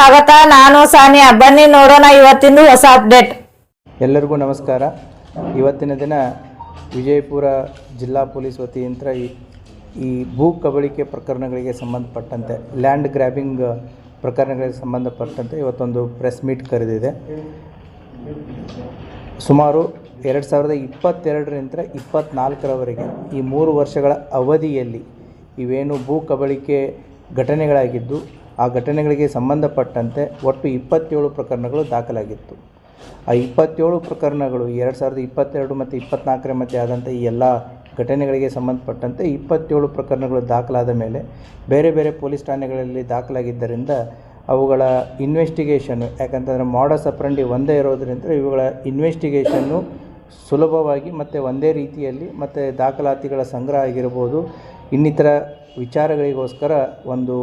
ಸ್ವಾಗತ. ನಾನು ಸಾನಿಯಾ. ಬನ್ನಿ ನೋಡೋಣ ಇವತ್ತಿನ ಹೊಸ ಅಪ್ಡೇಟ್. ಎಲ್ಲರಿಗೂ ನಮಸ್ಕಾರ. ಇವತ್ತಿನ ದಿನ ವಿಜಯಪುರ ಜಿಲ್ಲಾ ಪೊಲೀಸ್ ವತಿಯಿಂದ ಈ ಭೂ ಕಬಳಿಕೆ ಪ್ರಕರಣಗಳಿಗೆ ಸಂಬಂಧಪಟ್ಟಂತೆ, ಲ್ಯಾಂಡ್ ಗ್ರ್ಯಾಬಿಂಗ್ ಪ್ರಕರಣಗಳಿಗೆ ಸಂಬಂಧಪಟ್ಟಂತೆ ಇವತ್ತೊಂದು ಪ್ರೆಸ್ ಮೀಟ್ ಕರೆದಿದೆ. ಸುಮಾರು 2022ರಿಂದ 2024ರವರೆಗೆ ಈ 3 ವರ್ಷಗಳ ಅವಧಿಯಲ್ಲಿ ಇವೇನು ಭೂ ಕಬಳಿಕೆ ಘಟನೆಗಳಾಗಿದ್ದು, ಆ ಘಟನೆಗಳಿಗೆ ಸಂಬಂಧಪಟ್ಟಂತೆ ಒಟ್ಟು 27 ಪ್ರಕರಣಗಳು ದಾಖಲಾಗಿತ್ತು. ಆ 27 ಪ್ರಕರಣಗಳು 2022 ಮತ್ತು 2024 ಮಧ್ಯೆ ಆದಂಥ ಈ ಎಲ್ಲ ಘಟನೆಗಳಿಗೆ ಸಂಬಂಧಪಟ್ಟಂತೆ 27 ಪ್ರಕರಣಗಳು ದಾಖಲಾದ ಮೇಲೆ ಬೇರೆ ಬೇರೆ ಪೊಲೀಸ್ ಠಾಣೆಗಳಲ್ಲಿ ದಾಖಲಾಗಿದ್ದರಿಂದ ಅವುಗಳ ಇನ್ವೆಸ್ಟಿಗೇಷನ್ನು, ಯಾಕಂತಂದರೆ ಮಾಡಸ್ ಆಪರೆಂಡಿ ಒಂದೇ ಇರೋದರಿಂದ ಇವುಗಳ ಇನ್ವೆಸ್ಟಿಗೇಷನ್ನು ಸುಲಭವಾಗಿ ಮತ್ತು ಒಂದೇ ರೀತಿಯಲ್ಲಿ ಮತ್ತು ದಾಖಲಾತಿಗಳ ಸಂಗ್ರಹ ಆಗಿರ್ಬೋದು, ಇನ್ನಿತರ ವಿಚಾರಗಳಿಗೋಸ್ಕರ ಒಂದು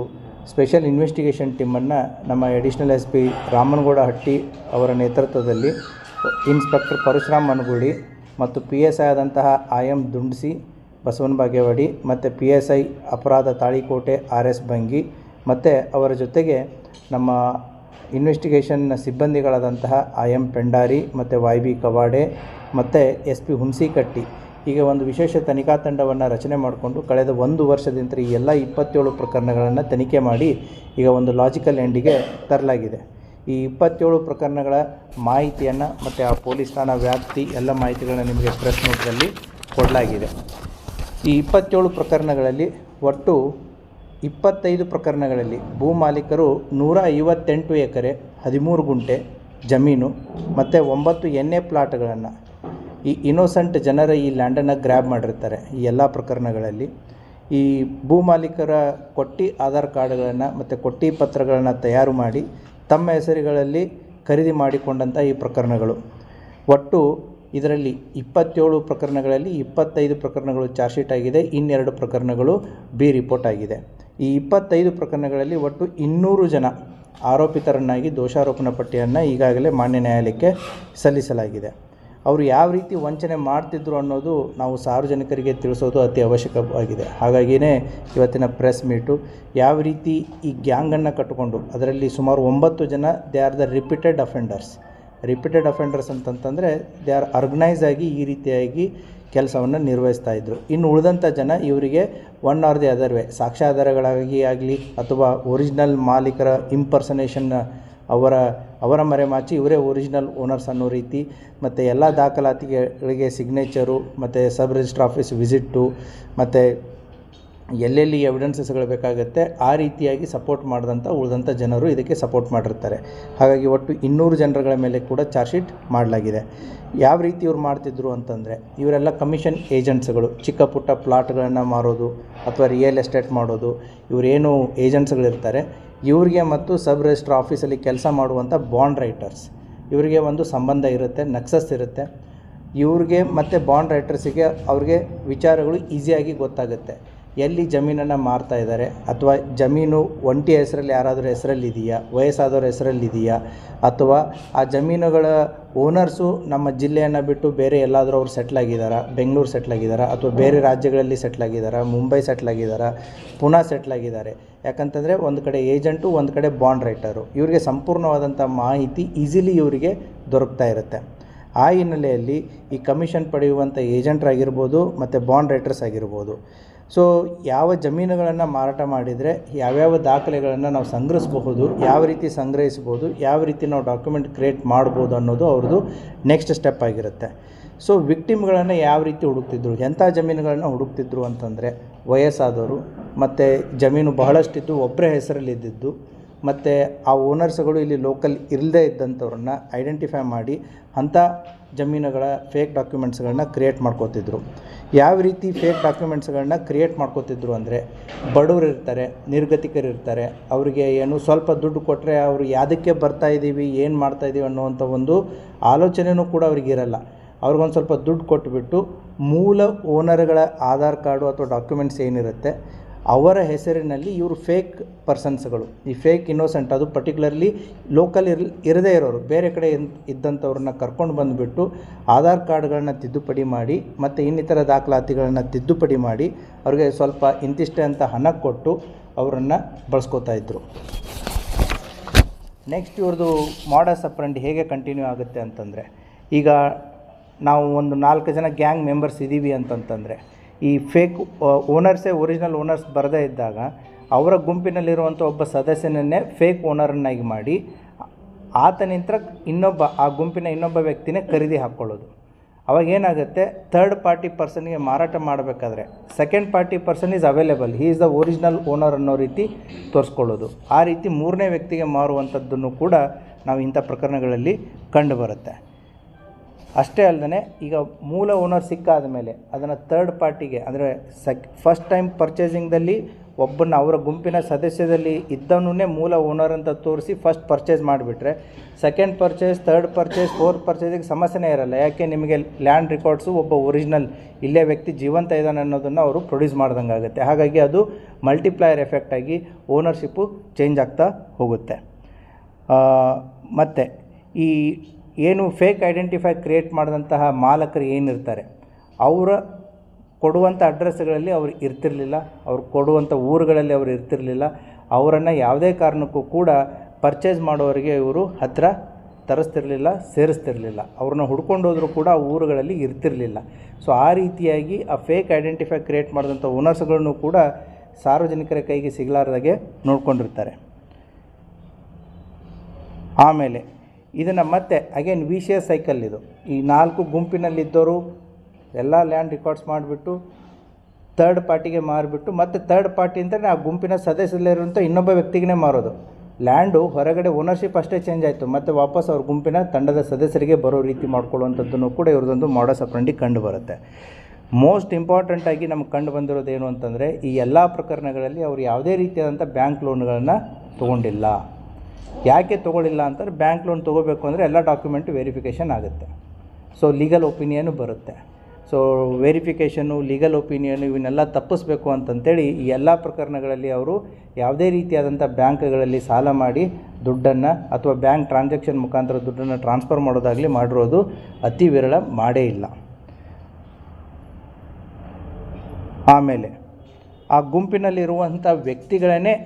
ಸ್ಪೆಷಲ್ ಇನ್ವೆಸ್ಟಿಗೇಷನ್ ಟೀಮನ್ನು ನಮ್ಮ ಅಡಿಷನಲ್ SP ರಾಮನಗೌಡ ಹಟ್ಟಿ ಅವರ ನೇತೃತ್ವದಲ್ಲಿ ಇನ್ಸ್ಪೆಕ್ಟರ್ ಪರಶುರಾಮ್ ಮನಗೂಳಿ ಮತ್ತು PSI ಆದಂತಹ IM ದುಂಡ್ಸಿ ಬಸವನ ಬಾಗೇವಾಡಿ ಮತ್ತು PSI ಅಪರಾಧ ತಾಳಿಕೋಟೆ RS ಬಂಗಿ ಮತ್ತು ಅವರ ಜೊತೆಗೆ ನಮ್ಮ ಇನ್ವೆಸ್ಟಿಗೇಷನ್ ಸಿಬ್ಬಂದಿಗಳಾದಂತಹ IM ಪೆಂಡಾರಿ ಮತ್ತು YB ಕವಾಡೆ ಮತ್ತು SP ಹುಣಸಿಕಟ್ಟಿ ಈಗ ಒಂದು ವಿಶೇಷ ತನಿಖಾ ತಂಡವನ್ನು ರಚನೆ ಮಾಡಿಕೊಂಡು ಕಳೆದ 1 ವರ್ಷದಿಂದ ಈ ಎಲ್ಲ 27 ಪ್ರಕರಣಗಳನ್ನು ತನಿಖೆ ಮಾಡಿ ಈಗ ಒಂದು ಲಾಜಿಕಲ್ ಎಂಡಿಗೆ ತರಲಾಗಿದೆ. ಈ 27 ಪ್ರಕರಣಗಳ ಮಾಹಿತಿಯನ್ನು ಮತ್ತು ಆ ಪೊಲೀಸ್ ಠಾಣಾ ವ್ಯಾಪ್ತಿ ಎಲ್ಲ ಮಾಹಿತಿಗಳನ್ನು ನಿಮಗೆ ಪ್ರೆಸ್ ನೋಟ್ನಲ್ಲಿ ಕೊಡಲಾಗಿದೆ. ಈ 27 ಪ್ರಕರಣಗಳಲ್ಲಿ ಒಟ್ಟು 25 ಪ್ರಕರಣಗಳಲ್ಲಿ ಭೂ ಮಾಲೀಕರು 158 ಎಕರೆ 13 ಗುಂಟೆ ಜಮೀನು ಮತ್ತು 9 NA ಪ್ಲಾಟ್ಗಳನ್ನು ಈ ಇನ್ನೋಸೆಂಟ್ ಜನರ ಈ ಲ್ಯಾಂಡನ್ನು ಗ್ರ್ಯಾಬ್ ಮಾಡಿರ್ತಾರೆ. ಈ ಎಲ್ಲ ಪ್ರಕರಣಗಳಲ್ಲಿ ಈ ಭೂ ಮಾಲೀಕರ ಕೊಟ್ಟಿ ಆಧಾರ್ ಕಾರ್ಡ್ಗಳನ್ನು ಮತ್ತು ಕೊಟ್ಟಿ ಪತ್ರಗಳನ್ನು ತಯಾರು ಮಾಡಿ ತಮ್ಮ ಹೆಸರುಗಳಲ್ಲಿ ಖರೀದಿ ಮಾಡಿಕೊಂಡಂಥ ಈ ಪ್ರಕರಣಗಳು. ಒಟ್ಟು ಇದರಲ್ಲಿ 27 ಪ್ರಕರಣಗಳಲ್ಲಿ 25 ಪ್ರಕರಣಗಳು ಚಾರ್ಜ್ ಶೀಟ್ ಆಗಿದೆ, 2 ಪ್ರಕರಣಗಳು B ರಿಪೋರ್ಟ್ ಆಗಿದೆ. ಈ 25 ಪ್ರಕರಣಗಳಲ್ಲಿ ಒಟ್ಟು 200 ಜನ ಆರೋಪಿತರನ್ನಾಗಿ ದೋಷಾರೋಪಣಾ ಪಟ್ಟಿಯನ್ನು ಈಗಾಗಲೇ ಮಾನ್ಯ ನ್ಯಾಯಾಲಯಕ್ಕೆ ಸಲ್ಲಿಸಲಾಗಿದೆ. ಅವರು ಯಾವ ರೀತಿ ವಂಚನೆ ಮಾಡ್ತಿದ್ರು ಅನ್ನೋದು ನಾವು ಸಾರ್ವಜನಿಕರಿಗೆ ತಿಳಿಸೋದು ಅತಿ ಅವಶ್ಯಕವಾಗಿದೆ. ಹಾಗಾಗಿಯೇ ಇವತ್ತಿನ ಪ್ರೆಸ್ ಮೀಟು ಯಾವ ರೀತಿ ಈ ಗ್ಯಾಂಗನ್ನು ಕಟ್ಟಿಕೊಂಡು ಅದರಲ್ಲಿ ಸುಮಾರು 9 ಜನ they are the repeated offenders ಅಂತಂತಂದರೆ ದೇ ಆರ್ ಆರ್ಗನೈಸ್ ಆಗಿ ಈ ರೀತಿಯಾಗಿ ಕೆಲಸವನ್ನು ನಿರ್ವಹಿಸ್ತಾ ಇದ್ದರು. ಇನ್ನು ಉಳಿದಂಥ ಜನ ಇವರಿಗೆ one or the other way ಸಾಕ್ಷ್ಯಾಧಾರಗಳಾಗಿ ಆಗಲಿ ಅಥವಾ ಒರಿಜಿನಲ್ ಮಾಲೀಕರ ಇಂಪರ್ಸನೇಷನ್ ಅವರ ಮರೆಮಾಚಿ ಇವರೇ ಒರಿಜಿನಲ್ ಓನರ್ಸ್ ಅನ್ನೋ ರೀತಿ ಮತ್ತು ಎಲ್ಲ ದಾಖಲಾತಿಗಳಿಗೆ ಸಿಗ್ನೇಚರು ಮತ್ತು ಸಬ್ ರಿಜಿಸ್ಟ್ರ್ ಆಫೀಸ್ ವಿಸಿಟ್ಟು ಮತ್ತು ಎಲ್ಲೆಲ್ಲಿ ಎವಿಡೆನ್ಸಸ್ಗಳು ಬೇಕಾಗುತ್ತೆ ಆ ರೀತಿಯಾಗಿ ಸಪೋರ್ಟ್ ಮಾಡಿದಂಥ ಉಳಿದಂಥ ಜನರು ಇದಕ್ಕೆ ಸಪೋರ್ಟ್ ಮಾಡಿರ್ತಾರೆ. ಹಾಗಾಗಿ ಒಟ್ಟು 200 ಜನರುಗಳ ಮೇಲೆ ಕೂಡ ಚಾರ್ಜ್ ಶೀಟ್ ಮಾಡಲಾಗಿದೆ. ಯಾವ ರೀತಿ ಇವ್ರು ಮಾಡ್ತಿದ್ರು ಅಂತಂದರೆ ಇವರೆಲ್ಲ ಕಮಿಷನ್ ಏಜೆಂಟ್ಸ್ಗಳು, ಚಿಕ್ಕ ಪುಟ್ಟ ಪ್ಲಾಟ್ಗಳನ್ನು ಮಾರೋದು ಅಥವಾ ರಿಯಲ್ ಎಸ್ಟೇಟ್ ಮಾಡೋದು, ಇವರೇನು ಏಜೆಂಟ್ಸ್ಗಳಿರ್ತಾರೆ ಇವ್ರಿಗೆ ಮತ್ತು ಸಬ್ ರಿಜಿಸ್ಟ್ರ್ ಆಫೀಸಲ್ಲಿ ಕೆಲಸ ಮಾಡುವಂಥ ಬಾಂಡ್ ರೈಟರ್ಸ್ ಇವರಿಗೆ ಒಂದು ಸಂಬಂಧ ಇರುತ್ತೆ, ನಕ್ಸಸ್ ಇರುತ್ತೆ. ಇವ್ರಿಗೆ ಮತ್ತು ಬಾಂಡ್ ರೈಟರ್ಸಿಗೆ ಅವ್ರಿಗೆ ವಿಚಾರಗಳು ಈಸಿಯಾಗಿ ಗೊತ್ತಾಗುತ್ತೆ. ಎಲ್ಲಿ ಜಮೀನನ್ನು ಮಾರ್ತಾ ಇದ್ದಾರೆ ಅಥವಾ ಜಮೀನು ಒಂಟಿ ಹೆಸರಲ್ಲಿ ಯಾರಾದರೂ ಹೆಸರಲ್ಲಿದೆಯಾ, ವಯಸ್ಸಾದವ್ರ ಹೆಸರಲ್ಲಿದೆಯಾ, ಅಥವಾ ಆ ಜಮೀನುಗಳ ಓನರ್ಸು ನಮ್ಮ ಜಿಲ್ಲೆಯನ್ನು ಬಿಟ್ಟು ಬೇರೆ ಎಲ್ಲಾದರೂ ಅವ್ರು ಸೆಟ್ಲಾಗಿದ್ದಾರಾ, ಬೆಂಗಳೂರು ಸೆಟ್ಲಾಗಿದ್ದಾರಾ ಅಥವಾ ಬೇರೆ ರಾಜ್ಯಗಳಲ್ಲಿ ಸೆಟ್ಲಾಗಿದ್ದಾರಾ, ಮುಂಬೈ ಸೆಟ್ಲಾಗಿದ್ದಾರಾ, ಪುನಃ ಸೆಟ್ಲಾಗಿದ್ದಾರೆ. ಯಾಕಂತಂದರೆ ಒಂದು ಕಡೆ ಏಜೆಂಟು, ಒಂದು ಕಡೆ ಬಾಂಡ್ ರೈಟರು, ಇವರಿಗೆ ಸಂಪೂರ್ಣವಾದಂಥ ಮಾಹಿತಿ ಈಸಿಲಿ ಇವರಿಗೆ ದೊರಕ್ತಾ ಇರುತ್ತೆ. ಆ ಹಿನ್ನೆಲೆಯಲ್ಲಿ ಈ ಕಮಿಷನ್ ಪಡೆಯುವಂಥ ಏಜೆಂಟ್ರಾಗಿರ್ಬೋದು ಮತ್ತು ಬಾಂಡ್ ರೈಟರ್ಸ್ ಆಗಿರ್ಬೋದು, ಸೊ ಯಾವ ಜಮೀನುಗಳನ್ನು ಮಾರಾಟ ಮಾಡಿದರೆ ಯಾವ್ಯಾವ ದಾಖಲೆಗಳನ್ನು ನಾವು ಸಂಗ್ರಹಿಸಬಹುದು, ಯಾವ ರೀತಿ ಸಂಗ್ರಹಿಸ್ಬೋದು, ಯಾವ ರೀತಿ ನಾವು ಡಾಕ್ಯುಮೆಂಟ್ ಕ್ರಿಯೇಟ್ ಮಾಡ್ಬೋದು ಅನ್ನೋದು ಅವ್ರದ್ದು ನೆಕ್ಸ್ಟ್ ಸ್ಟೆಪ್ ಆಗಿರುತ್ತೆ. ಸೊ ವಿಕ್ಟಿಮ್ಗಳನ್ನು ಯಾವ ರೀತಿ ಹುಡುಕ್ತಿದ್ರು, ಎಂಥ ಜಮೀನುಗಳನ್ನು ಹುಡುಕ್ತಿದ್ರು ಅಂತಂದರೆ ವಯಸ್ಸಾದವರು ಮತ್ತು ಜಮೀನು ಬಹಳಷ್ಟಿದ್ದು ಒಬ್ಬರೇ ಹೆಸರಲ್ಲಿದ್ದಿದ್ದು ಮತ್ತು ಆ ಓನರ್ಸ್ಗಳು ಇಲ್ಲಿ ಲೋಕಲ್ ಇಲ್ಲದೇ ಇದ್ದಂಥವ್ರನ್ನ ಐಡೆಂಟಿಫೈ ಮಾಡಿ ಅಂಥ ಜಮೀನುಗಳ ಫೇಕ್ ಡಾಕ್ಯುಮೆಂಟ್ಸ್ಗಳನ್ನ ಕ್ರಿಯೇಟ್ ಮಾಡ್ಕೋತಿದ್ರು. ಯಾವ ರೀತಿ ಫೇಕ್ ಡಾಕ್ಯುಮೆಂಟ್ಸ್ಗಳನ್ನ ಕ್ರಿಯೇಟ್ ಮಾಡ್ಕೋತಿದ್ರು ಅಂದರೆ ಬಡವರು ಇರ್ತಾರೆ, ನಿರ್ಗತಿಕರಿರ್ತಾರೆ, ಅವರಿಗೆ ಏನು ಸ್ವಲ್ಪ ದುಡ್ಡು ಕೊಟ್ಟರೆ ಅವರು ಯಾವುದಕ್ಕೆ ಬರ್ತಾಯಿದ್ದೀವಿ, ಏನು ಮಾಡ್ತಾಯಿದ್ದೀವಿ ಅನ್ನುವಂಥ ಒಂದು ಆಲೋಚನೆಯೂ ಕೂಡ ಅವ್ರಿಗಿರಲ್ಲ. ಅವ್ರಿಗೊಂದು ಸ್ವಲ್ಪ ದುಡ್ಡು ಕೊಟ್ಟುಬಿಟ್ಟು ಮೂಲ ಓನರ್ಗಳ ಆಧಾರ್ ಕಾರ್ಡು ಅಥವಾ ಡಾಕ್ಯುಮೆಂಟ್ಸ್ ಏನಿರುತ್ತೆ ಅವರ ಹೆಸರಿನಲ್ಲಿ ಇವರು ಫೇಕ್ ಪರ್ಸನ್ಸ್ಗಳು, ಈ ಫೇಕ್ ಇನ್ನೋಸೆಂಟ್, ಅದು ಪರ್ಟಿಕ್ಯುಲರ್ಲಿ ಲೋಕಲ್ ಇರದೇ ಇರೋರು ಬೇರೆ ಕಡೆ ಇದ್ದಂಥವ್ರನ್ನ ಕರ್ಕೊಂಡು ಬಂದುಬಿಟ್ಟು ಆಧಾರ್ ಕಾರ್ಡ್ಗಳನ್ನ ತಿದ್ದುಪಡಿ ಮಾಡಿ ಮತ್ತು ಇನ್ನಿತರ ದಾಖಲಾತಿಗಳನ್ನು ತಿದ್ದುಪಡಿ ಮಾಡಿ ಅವ್ರಿಗೆ ಸ್ವಲ್ಪ ಇಂತಿಷ್ಟೇ ಅಂತ ಹಣ ಕೊಟ್ಟು ಅವರನ್ನು ಬಳಸ್ಕೋತಾ ಇದ್ದರು. ನೆಕ್ಸ್ಟ್ ಇವ್ರದ್ದು ಮಾಡಸ್ ಅಪ್ರಂಡಿ ಹೇಗೆ ಕಂಟಿನ್ಯೂ ಆಗುತ್ತೆ ಅಂತಂದರೆ, ಈಗ ನಾವು ಒಂದು 4 ಜನ ಗ್ಯಾಂಗ್ ಮೆಂಬರ್ಸ್ ಇದ್ದೀವಿ ಅಂತಂತಂದರೆ ಈ ಫೇಕ್ ಓನರ್ಸೇ ಒರಿಜಿನಲ್ ಓನರ್ಸ್ ಬರದೇ ಇದ್ದಾಗ ಅವರ ಗುಂಪಿನಲ್ಲಿರುವಂಥ ಒಬ್ಬ ಸದಸ್ಯನನ್ನೇ ಫೇಕ್ ಓನರನ್ನಾಗಿ ಮಾಡಿ ಆತನಿಂದ ಆ ಗುಂಪಿನ ಇನ್ನೊಬ್ಬ ವ್ಯಕ್ತಿನೇ ಖರೀದಿ ಹಾಕ್ಕೊಳ್ಳೋದು. ಅವಾಗ ಏನಾಗುತ್ತೆ, ಥರ್ಡ್ ಪಾರ್ಟಿ ಪರ್ಸನ್ಗೆ ಮಾರಾಟ ಮಾಡಬೇಕಾದ್ರೆ second party person is available, he is the original owner ಅನ್ನೋ ರೀತಿ ತೋರಿಸ್ಕೊಳ್ಳೋದು. ಆ ರೀತಿ ಮೂರನೇ ವ್ಯಕ್ತಿಗೆ ಮಾರುವಂಥದ್ದನ್ನು ಕೂಡ ನಾವು ಇಂಥ ಪ್ರಕರಣಗಳಲ್ಲಿ ಕಂಡುಬರುತ್ತೆ. ಅಷ್ಟೇ ಅಲ್ಲದೆ ಈಗ ಮೂಲ ಓನರ್ ಸಿಕ್ಕಾದ ಮೇಲೆ ಅದನ್ನು ಥರ್ಡ್ ಪಾರ್ಟಿಗೆ ಅಂದರೆ ಫಸ್ಟ್ ಟೈಮ್ ಪರ್ಚೇಸಿಂಗ್ದಲ್ಲಿ ಒಬ್ಬನ ಅವರ ಗುಂಪಿನ ಸದಸ್ಯದಲ್ಲಿ ಇದ್ದವನ್ನೇ ಮೂಲ ಓನರ್ ಅಂತ ತೋರಿಸಿ ಫಸ್ಟ್ ಪರ್ಚೇಸ್ ಮಾಡಿಬಿಟ್ರೆ second purchase, third purchase, fourth ಪರ್ಚೇಸಿಗೆ ಸಮಸ್ಯೆನೇ ಇರಲ್ಲ. ಯಾಕೆ, ನಿಮಗೆ ಲ್ಯಾಂಡ್ ರೆಕಾರ್ಡ್ಸು ಒಬ್ಬ ಒರಿಜಿನಲ್ ಇಲ್ಲೇ ವ್ಯಕ್ತಿ ಜೀವಂತ ಇದ್ದಾನೆ ಅನ್ನೋದನ್ನು ಅವರು ಪ್ರೊಡ್ಯೂಸ್ ಮಾಡ್ದಂಗೆ ಆಗುತ್ತೆ. ಹಾಗಾಗಿ ಅದು ಮಲ್ಟಿಪ್ಲೈಯರ್ ಎಫೆಕ್ಟ್ ಆಗಿ ಓನರ್ಶಿಪ್ಪು ಚೇಂಜ್ ಆಗ್ತಾ ಹೋಗುತ್ತೆ. ಮತ್ತು ಈ ಏನು ಫೇಕ್ ಐಡೆಂಟಿಫೈ ಕ್ರಿಯೇಟ್ ಮಾಡಿದಂತಹ ಮಾಲಕರು ಏನಿರ್ತಾರೆ ಅವರ ಕೊಡುವಂಥ ಅಡ್ರೆಸ್ಗಳಲ್ಲಿ ಅವ್ರು ಇರ್ತಿರಲಿಲ್ಲ, ಅವ್ರು ಕೊಡುವಂಥ ಊರುಗಳಲ್ಲಿ ಅವರು ಇರ್ತಿರಲಿಲ್ಲ. ಅವರನ್ನು ಯಾವುದೇ ಕಾರಣಕ್ಕೂ ಕೂಡ ಪರ್ಚೇಸ್ ಮಾಡೋರಿಗೆ ಇವರು ಹತ್ತಿರ ತರಿಸ್ತಿರಲಿಲ್ಲ, ಸೇರಿಸ್ತಿರಲಿಲ್ಲ. ಅವ್ರನ್ನ ಹುಡ್ಕೊಂಡು ಹೋದರೂ ಕೂಡ ಆ ಊರುಗಳಲ್ಲಿ ಇರ್ತಿರಲಿಲ್ಲ. ಸೊ ಆ ರೀತಿಯಾಗಿ ಆ ಫೇಕ್ ಐಡೆಂಟಿಫೈ ಕ್ರಿಯೇಟ್ ಮಾಡಿದಂಥ ಓನರ್ಸ್ಗಳನ್ನು ಕೂಡ ಸಾರ್ವಜನಿಕರ ಕೈಗೆ ಸಿಗಲಾರ್ದಾಗೆ ನೋಡ್ಕೊಂಡಿರ್ತಾರೆ. ಆಮೇಲೆ ಇದನ್ನು ಮತ್ತೆ ಅಗೇನ್ ವಿಷಿಯಸ್ ಸೈಕಲ್ ಇದು. ಈ 4 ಗುಂಪಿನಲ್ಲಿದ್ದವರು ಎಲ್ಲ ಲ್ಯಾಂಡ್ ರೆಕಾರ್ಡ್ಸ್ ಮಾಡಿಬಿಟ್ಟು ಥರ್ಡ್ ಪಾರ್ಟಿಗೆ ಮಾರಿಬಿಟ್ಟು ಮತ್ತೆ ಥರ್ಡ್ ಪಾರ್ಟಿ ಅಂತಲೇ ಆ ಗುಂಪಿನ ಸದಸ್ಯರಲ್ಲಿರುವಂಥ ಇನ್ನೊಬ್ಬ ವ್ಯಕ್ತಿಗೆ ಮಾರೋದು. ಲ್ಯಾಂಡು ಹೊರಗಡೆ ಓನರ್ಶಿಪ್ ಅಷ್ಟೇ ಚೇಂಜ್ ಆಯಿತು, ಮತ್ತು ವಾಪಸ್ ಅವ್ರ ಗುಂಪಿನ ತಂಡದ ಸದಸ್ಯರಿಗೆ ಬರೋ ರೀತಿ ಮಾಡ್ಕೊಳ್ಳುವಂಥದ್ದನ್ನು ಕೂಡ ಇವ್ರದ್ದೊಂದು ಮಾಡಸ್ ಆಪರಂಡಿ ಕಂಡು ಬರುತ್ತೆ. ಮೋಸ್ಟ್ ಇಂಪಾರ್ಟೆಂಟಾಗಿ ನಮ್ಗೆ ಕಂಡು ಬಂದಿರೋದು ಏನು ಅಂತಂದರೆ, ಈ ಎಲ್ಲ ಪ್ರಕರಣಗಳಲ್ಲಿ ಅವರು ಯಾವುದೇ ರೀತಿಯಾದಂಥ ಬ್ಯಾಂಕ್ ಲೋನ್ಗಳನ್ನು ತೊಗೊಂಡಿಲ್ಲ. ಯಾಕೆ ತೊಗೊಳ್ಳಿಲ್ಲ ಅಂತಂದರೆ, ಬ್ಯಾಂಕ್ ಲೋನ್ ತೊಗೋಬೇಕು ಅಂದರೆ ಎಲ್ಲ ಡಾಕ್ಯುಮೆಂಟು ವೆರಿಫಿಕೇಷನ್ ಆಗುತ್ತೆ. ಸೊ ಲೀಗಲ್ ಒಪಿನಿಯನು ಬರುತ್ತೆ. ಸೊ ವೆರಿಫಿಕೇಷನ್ನು, ಲೀಗಲ್ ಒಪಿನಿಯನು ಇವನ್ನೆಲ್ಲ ತಪ್ಪಿಸ್ಬೇಕು ಅಂತಂತೇಳಿ ಈ ಎಲ್ಲ ಪ್ರಕರಣಗಳಲ್ಲಿ ಅವರು ಯಾವುದೇ ರೀತಿಯಾದಂಥ ಬ್ಯಾಂಕ್ಗಳಲ್ಲಿ ಸಾಲ ಮಾಡಿ ದುಡ್ಡನ್ನು ಅಥವಾ ಬ್ಯಾಂಕ್ ಟ್ರಾನ್ಸಾಕ್ಷನ್ ಮುಖಾಂತರ ದುಡ್ಡನ್ನು ಟ್ರಾನ್ಸ್ಫರ್ ಮಾಡೋದಾಗಲಿ ಮಾಡಿರೋದು ಅತಿ ವಿರಳ, ಮಾಡೇ ಇಲ್ಲ. ಆಮೇಲೆ ಆ ಗುಂಪಿನಲ್ಲಿರುವಂಥ ವ್ಯಕ್ತಿಗಳನ್ನೇ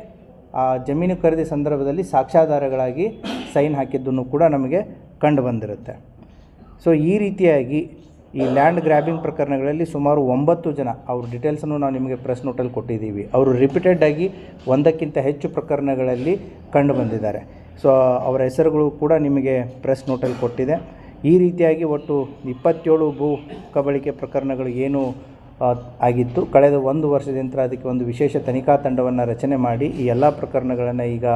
ಆ ಜಮೀನು ಖರೀದಿ ಸಂದರ್ಭದಲ್ಲಿ ಸಾಕ್ಷ್ಯಾಧಾರಗಳಾಗಿ ಸೈನ್ ಹಾಕಿದ್ದನ್ನು ಕೂಡ ನಮಗೆ ಕಂಡು ಬಂದಿರುತ್ತೆ. ಸೊ ಈ ರೀತಿಯಾಗಿ ಈ ಲ್ಯಾಂಡ್ ಗ್ರ್ಯಾಬಿಂಗ್ ಪ್ರಕರಣಗಳಲ್ಲಿ ಸುಮಾರು 9 ಜನ, ಅವ್ರ ಡೀಟೇಲ್ಸನ್ನು ನಾವು ನಿಮಗೆ ಪ್ರೆಸ್ ನೋಟಲ್ಲಿ ಕೊಟ್ಟಿದ್ದೀವಿ. ಅವರು ರಿಪೀಟೆಡಾಗಿ 1ಕ್ಕಿಂತ ಹೆಚ್ಚು ಪ್ರಕರಣಗಳಲ್ಲಿ ಕಂಡು ಬಂದಿದ್ದಾರೆ. ಸೊ ಅವರ ಹೆಸರುಗಳು ಕೂಡ ನಿಮಗೆ ಪ್ರೆಸ್ ನೋಟಲ್ಲಿ ಕೊಟ್ಟಿದೆ. ಈ ರೀತಿಯಾಗಿ ಒಟ್ಟು 27 ಭೂ ಕಬಳಿಕೆ ಪ್ರಕರಣಗಳು ಏನು ಆಗಿತ್ತು. ಕಳೆದ 1 ವರ್ಷದಿಂದ ಅದಕ್ಕೆ ಒಂದು ವಿಶೇಷ ತನಿಖಾ ತಂಡವನ್ನು ರಚನೆ ಮಾಡಿ ಈ ಎಲ್ಲ ಪ್ರಕರಣಗಳನ್ನು ಈಗ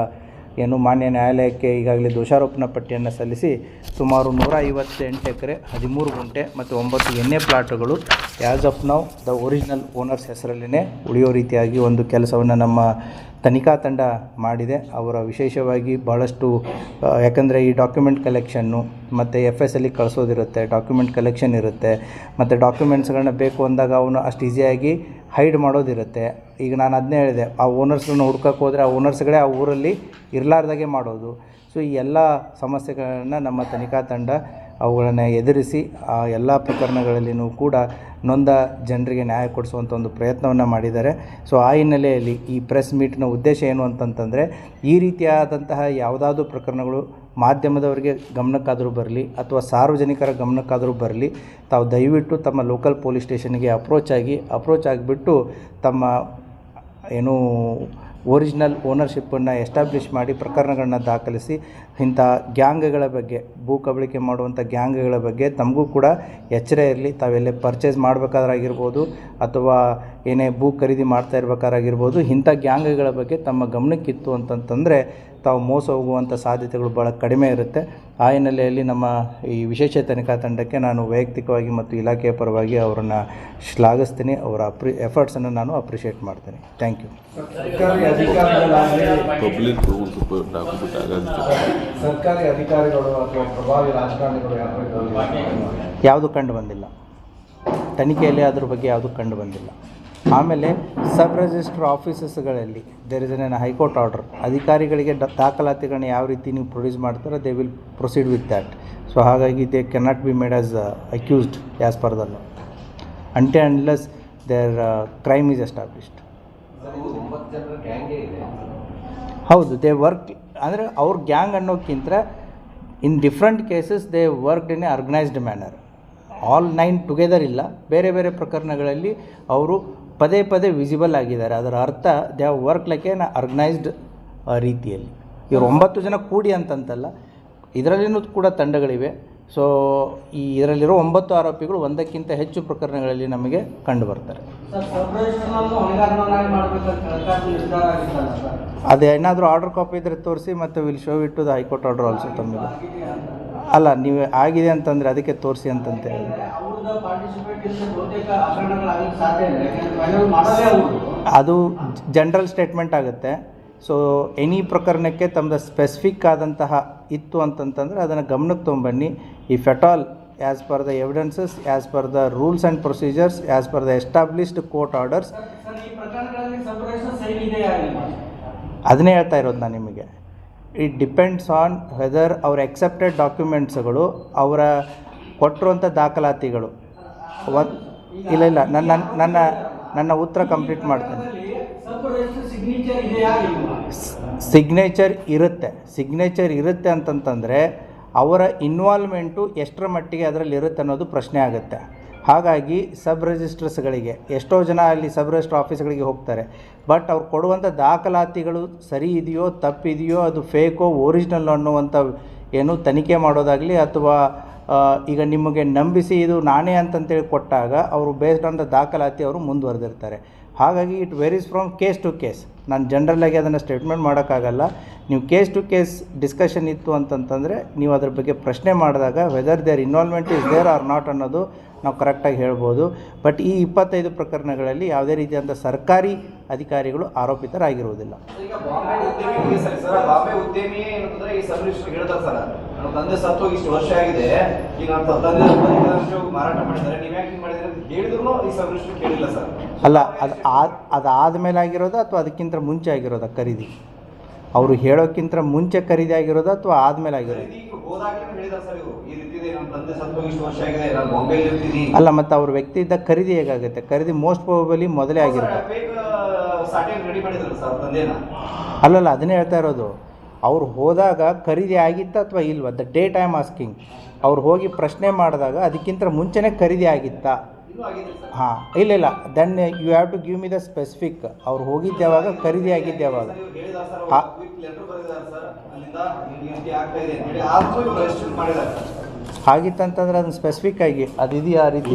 ಏನು ಮಾನ್ಯ ನ್ಯಾಯಾಲಯಕ್ಕೆ ಈಗಾಗಲೇ ದೋಷಾರೋಪಣಾ ಪಟ್ಟಿಯನ್ನು ಸಲ್ಲಿಸಿ ಸುಮಾರು 158 ಎಕರೆ 13 ಗುಂಟೆ ಮತ್ತು 9 ಎಣ್ಣೆ ಪ್ಲಾಟುಗಳು as of now the original owners ಹೆಸರಲ್ಲೇ ಉಳಿಯೋ ರೀತಿಯಾಗಿ ಒಂದು ಕೆಲಸವನ್ನು ನಮ್ಮ ತನಿಖಾ ತಂಡ ಮಾಡಿದೆ. ಅವರ ವಿಶೇಷವಾಗಿ ಭಾಳಷ್ಟು ಯಾಕಂದರೆ ಈ ಡಾಕ್ಯುಮೆಂಟ್ ಕಲೆಕ್ಷನ್ನು ಮತ್ತು FSಲ್ಲಿ ಕಳಿಸೋದಿರುತ್ತೆ, ಡಾಕ್ಯುಮೆಂಟ್ ಕಲೆಕ್ಷನ್ ಇರುತ್ತೆ, ಮತ್ತು ಡಾಕ್ಯುಮೆಂಟ್ಸ್ಗಳನ್ನ ಬೇಕು ಅಂದಾಗ ಅವನು ಅಷ್ಟು ಈಸಿಯಾಗಿ ಹೈಡ್ ಮಾಡೋದಿರುತ್ತೆ. ಈಗ ನಾನು ಅದನ್ನೇ ಹೇಳಿದೆ, ಆ ಓನರ್ಸ್ಗಳನ್ನ ಹುಡ್ಕಕ್ಕೆ ಹೋದರೆ ಆ ಓನರ್ಸ್ಗಳೇ ಆ ಊರಲ್ಲಿ ಇರಲಾರ್ದಾಗೆ ಮಾಡೋದು. ಸೊ ಈ ಎಲ್ಲ ಸಮಸ್ಯೆಗಳನ್ನು ನಮ್ಮ ತನಿಖಾ ತಂಡ ಅವುಗಳನ್ನು ಎದುರಿಸಿ ಆ ಎಲ್ಲ ಪ್ರಕರಣಗಳಲ್ಲಿಯೂ ಕೂಡ ನೊಂದ ಜನರಿಗೆ ನ್ಯಾಯ ಕೊಡಿಸುವಂಥ ಒಂದು ಪ್ರಯತ್ನವನ್ನು ಮಾಡಿದ್ದಾರೆ. ಸೊ ಆ ಹಿನ್ನೆಲೆಯಲ್ಲಿ ಈ ಪ್ರೆಸ್ ಮೀಟ್ನ ಉದ್ದೇಶ ಏನು ಅಂತಂತಂದರೆ, ಈ ರೀತಿಯಾದಂತಹ ಯಾವುದಾದ್ರೂ ಪ್ರಕರಣಗಳು ಮಾಧ್ಯಮದವರಿಗೆ ಗಮನಕ್ಕಾದರೂ ಬರಲಿ ಅಥವಾ ಸಾರ್ವಜನಿಕರ ಗಮನಕ್ಕಾದರೂ ಬರಲಿ, ತಾವು ದಯವಿಟ್ಟು ತಮ್ಮ ಲೋಕಲ್ ಪೊಲೀಸ್ ಸ್ಟೇಷನ್ಗೆ ಅಪ್ರೋಚ್ ಆಗಿಬಿಟ್ಟು ತಮ್ಮ ಏನು ಒರಿಜಿನಲ್ ಓನರ್ಶಿಪ್ಪನ್ನು ಎಸ್ಟಾಬ್ಲಿಷ್ ಮಾಡಿ ಪ್ರಕರಣಗಳನ್ನ ದಾಖಲಿಸಿ ಇಂಥ ಗ್ಯಾಂಗ್ಗಳ ಬಗ್ಗೆ, ಭೂ ಕಬಳಿಕೆ ಮಾಡುವಂಥ ಗ್ಯಾಂಗ್ಗಳ ಬಗ್ಗೆ ತಮಗೂ ಕೂಡ ಎಚ್ಚರ ಇರಲಿ. ತಾವೆಲ್ಲೇ ಪರ್ಚೇಸ್ ಮಾಡಬೇಕಾದ್ರಾಗಿರ್ಬೋದು ಅಥವಾ ಏನೇ ಭೂ ಖರೀದಿ ಮಾಡ್ತಾ ಇರಬೇಕಾಗಿರ್ಬೋದು, ಇಂಥ ಗ್ಯಾಂಗ್ಗಳ ಬಗ್ಗೆ ತಮ್ಮ ಗಮನಕ್ಕಿತ್ತು ಅಂತಂತಂದರೆ ತಾವು ಮೋಸ ಹೋಗುವಂಥ ಸಾಧ್ಯತೆಗಳು ಭಾಳ ಕಡಿಮೆ ಇರುತ್ತೆ. ಆ ಹಿನ್ನೆಲೆಯಲ್ಲಿ ನಮ್ಮ ಈ ವಿಶೇಷ ತನಿಖಾ ತಂಡಕ್ಕೆ ನಾನು ವೈಯಕ್ತಿಕವಾಗಿ ಮತ್ತು ಇಲಾಖೆಯ ಪರವಾಗಿ ಅವರನ್ನು ಶ್ಲಾಘಿಸ್ತೀನಿ. ಅವರ ಎಫರ್ಟ್ಸನ್ನು ನಾನು ಅಪ್ರಿಷಿಯೇಟ್ ಮಾಡ್ತೀನಿ. Thank you. ಸರ್ಕಾರಿ ಅಧಿಕಾರಿಗಳು ಅಥವಾ ಪ್ರಭಾವಿ ರಾಜಕಾರಣಿಗಳು ಯಾವುದು ಕಂಡು ಬಂದಿಲ್ಲ. ತನಿಖೆಯಲ್ಲಿ ಅದ್ರ ಬಗ್ಗೆ ಯಾವುದು ಕಂಡು ಬಂದಿಲ್ಲ. ಆಮೇಲೆ ಸಬ್ ರಿಜಿಸ್ಟ್ರ್ ಆಫೀಸಸ್ಗಳಲ್ಲಿ there is an high court order, ಅಧಿಕಾರಿಗಳಿಗೆ ದಾಖಲಾತಿಗಳನ್ನ ಯಾವ ರೀತಿ ನೀವು ಪ್ರೊಡ್ಯೂಸ್ ಮಾಡ್ತಾರೋ they will proceed with that. So ಹಾಗಾಗಿ they cannot be made as accused as per the law until unless there crime is established. ಹೌದು, ದೇ ವರ್ಕ್ ಅಂದರೆ ಅವ್ರ ಗ್ಯಾಂಗ್ ಅನ್ನೋಕ್ಕಿಂತ in different cases they worked in a organised manner. All 9 together ಇಲ್ಲ, ಬೇರೆ ಬೇರೆ ಪ್ರಕರಣಗಳಲ್ಲಿ ಅವರು ಪದೇ ಪದೇ ವಿಸಿಬಲ್ ಆಗಿದ್ದಾರೆ. ಅದರ ಅರ್ಥ they have work like an organised ರೀತಿಯಲ್ಲಿ. ಇವರು 9 ಜನ ಕೂಡಿ ಅಂತಂತಲ್ಲ, ಇದರಲ್ಲಿನೂ ಕೂಡ ತಂಡಗಳಿವೆ. ಸೊ ಇದರಲ್ಲಿರೋ 9 ಆರೋಪಿಗಳು ಒಂದಕ್ಕಿಂತ ಹೆಚ್ಚು ಪ್ರಕರಣಗಳಲ್ಲಿ ನಮಗೆ ಕಂಡು ಬರ್ತಾರೆ. ಅದೇನಾದರೂ ಆರ್ಡರ್ ಕಾಪಿ ಇದ್ದರೆ ತೋರಿಸಿ, ಮತ್ತು will show it to the high court order also. ತಮಗೆ ಅಲ್ಲ, ನೀವು ಆಗಿದೆ ಅಂತಂದರೆ ಅದಕ್ಕೆ ತೋರಿಸಿ ಅಂತಂತ ಹೇಳಿ. ಅದು ಜನರಲ್ ಸ್ಟೇಟ್ಮೆಂಟ್ ಆಗುತ್ತೆ. ಸೊ ಎನಿ ಪ್ರಕರಣಕ್ಕೆ ತಮ್ಮದು ಸ್ಪೆಸಿಫಿಕ್ ಆದಂತಹ ಇತ್ತು ಅಂತಂತಂದರೆ ಅದನ್ನು ಗಮನಕ್ಕೆ ತೊಗೊಂಬನ್ನಿ. If at all as per the evidences, as per the rules and procedures, as per the established court orders, ಅದನ್ನೇ ಹೇಳ್ತಾ ಇರೋದು ನಾನು ನಿಮಗೆ. ಇಟ್ ಡಿಪೆಂಡ್ಸ್ ಆನ್ ವೆದರ್ ಅವ್ರ ಎಕ್ಸೆಪ್ಟೆಡ್ ಡಾಕ್ಯುಮೆಂಟ್ಸ್ಗಳು, ಅವರ ಕೊಟ್ಟಿರುವಂಥ ದಾಖಲಾತಿಗಳು. ಇಲ್ಲ ನನ್ನ ನನ್ನ ನನ್ನ ಉತ್ತರ ಕಂಪ್ಲೀಟ್ ಮಾಡ್ತೇನೆ. ಸಿಗ್ನೇಚರ್ ಇರುತ್ತೆ ಅಂತಂತಂದರೆ ಅವರ ಇನ್ವಾಲ್ವ್ಮೆಂಟು ಎಷ್ಟರ ಮಟ್ಟಿಗೆ ಅದರಲ್ಲಿ ಇರುತ್ತೆ ಅನ್ನೋದು ಪ್ರಶ್ನೆ ಆಗುತ್ತೆ. ಹಾಗಾಗಿ ಸಬ್ ರಿಜಿಸ್ಟ್ರಸ್ಗಳಿಗೆ ಎಷ್ಟೋ ಜನ ಅಲ್ಲಿ ಸಬ್ ರಿಜಿಸ್ಟ್ರ್ ಆಫೀಸ್ಗಳಿಗೆ ಹೋಗ್ತಾರೆ, ಬಟ್ ಅವ್ರು ಕೊಡುವಂಥ ದಾಖಲಾತಿಗಳು ಸರಿ ಇದೆಯೋ ತಪ್ಪಿದೆಯೋ, ಅದು ಫೇಕೋ ಒರಿಜಿನಲ್ ಅನ್ನುವಂಥ ಏನು ತನಿಖೆ ಮಾಡೋದಾಗಲಿ, ಅಥವಾ ಈಗ ನಿಮಗೆ ನಂಬಿಸಿ ಇದು ನಾನೇ ಅಂತಂತೇಳಿ ಕೊಟ್ಟಾಗ ಅವರು ಬೇಸ್ಡ್ ಆನ್ ದ ದಾಖಲಾತಿ ಅವರು ಮುಂದುವರೆದಿರ್ತಾರೆ. ಹಾಗಾಗಿ it varies from case to case. ನಾನು ಜನರಲ್ಲಾಗಿ ಅದನ್ನು ಸ್ಟೇಟ್ಮೆಂಟ್ ಮಾಡೋಕ್ಕಾಗಲ್ಲ. ನೀವು ಕೇಸ್ ಟು ಕೇಸ್ ಡಿಸ್ಕಷನ್ ಇತ್ತು ಅಂತಂತಂದರೆ ನೀವು ಅದ್ರ ಬಗ್ಗೆ ಪ್ರಶ್ನೆ ಮಾಡಿದಾಗ whether their involvement is there or not ಅನ್ನೋದು ನಾವು ಕರೆಕ್ಟಾಗಿ ಹೇಳ್ಬೋದು. ಬಟ್ ಈ 25 ಪ್ರಕರಣಗಳಲ್ಲಿ ಯಾವುದೇ ರೀತಿಯಾದಂಥ ಸರ್ಕಾರಿ ಅಧಿಕಾರಿಗಳು ಆರೋಪಿತರಾಗಿರುವುದಿಲ್ಲ. ಈಗ ಬಾಂಬೆ ಉದ್ಯಮಿ ಏನಂತಂದ್ರೆ ಈ ಸಬ್ ರಿಜಿಸ್ಟರ್ ಹೇಳ್ತಾರೆ ಸರ್, ನನ್ನ ತಂದೆ ಸತ್ತು ಇಷ್ಟು ವರ್ಷ ಆಗಿದೆ, ಈಗ ನನ್ನ ತಂದೆ ಮಾರಾಟ ಮಾಡಿದ್ದಾರೆ, ನೀವು ಯಾಕೆ ಮಾಡಿದ್ರೆ ಅಂತ ಹೇಳಿದ್ರು ಈ ಸಬ್ ರಿಜಿಸ್ಟರ್ ಕೇಳಿಲ್ಲ ಸರ್. ಅಲ್ಲ, ಅದಾದಮೇಲೆ ಆಗಿರೋದಾ ಅಥವಾ ಅದಕ್ಕಿಂತ ಮುಂಚೆ ಆಗಿರೋದಾ ಖರೀದಿ? ಅವರು ಹೇಳೋಕ್ಕಿಂತ ಮುಂಚೆ ಖರೀದಿ ಆಗಿರೋದಾ ಅಥವಾ ಆದಮೇಲೆ ಆಗಿರೋದು? ಅಲ್ಲ, ಮತ್ತು ಅವ್ರ ವ್ಯಕ್ತಿ ಇದ್ದಾಗ ಖರೀದಿ ಹೇಗಾಗುತ್ತೆ? ಖರೀದಿ ಮೋಸ್ಟ್ ಪ್ರಾಬಬಲಿ ಮೊದಲೇ ಆಗಿರುತ್ತೆ. ಅಲ್ಲಲ್ಲ, ಅದನ್ನೇ ಹೇಳ್ತಾ ಇರೋದು. ಅವ್ರು ಹೋದಾಗ ಖರೀದಿ ಆಗಿತ್ತಾ ಅಥವಾ ಇಲ್ವಾ? The date I am asking. ಅವ್ರು ಹೋಗಿ ಪ್ರಶ್ನೆ ಮಾಡಿದಾಗ ಅದಕ್ಕಿಂತ ಮುಂಚೆನೇ ಖರೀದಿ ಆಗಿತ್ತಾ? ಹಾಂ, ಇಲ್ಲ, then you have to give me the specific. ಅವ್ರು ಹೋಗಿದ್ದು ಯಾವಾಗ, ಖರೀದಿ ಆಗಿದ್ದು ಯಾವಾಗ? ಹಾಗಿತ್ತಂತಂದ್ರೆ ಅದನ್ನು ಸ್ಪೆಸಿಫಿಕ್ ಆಗಿ ಅದು ಇದೆಯಾ ಆ ರೀತಿ?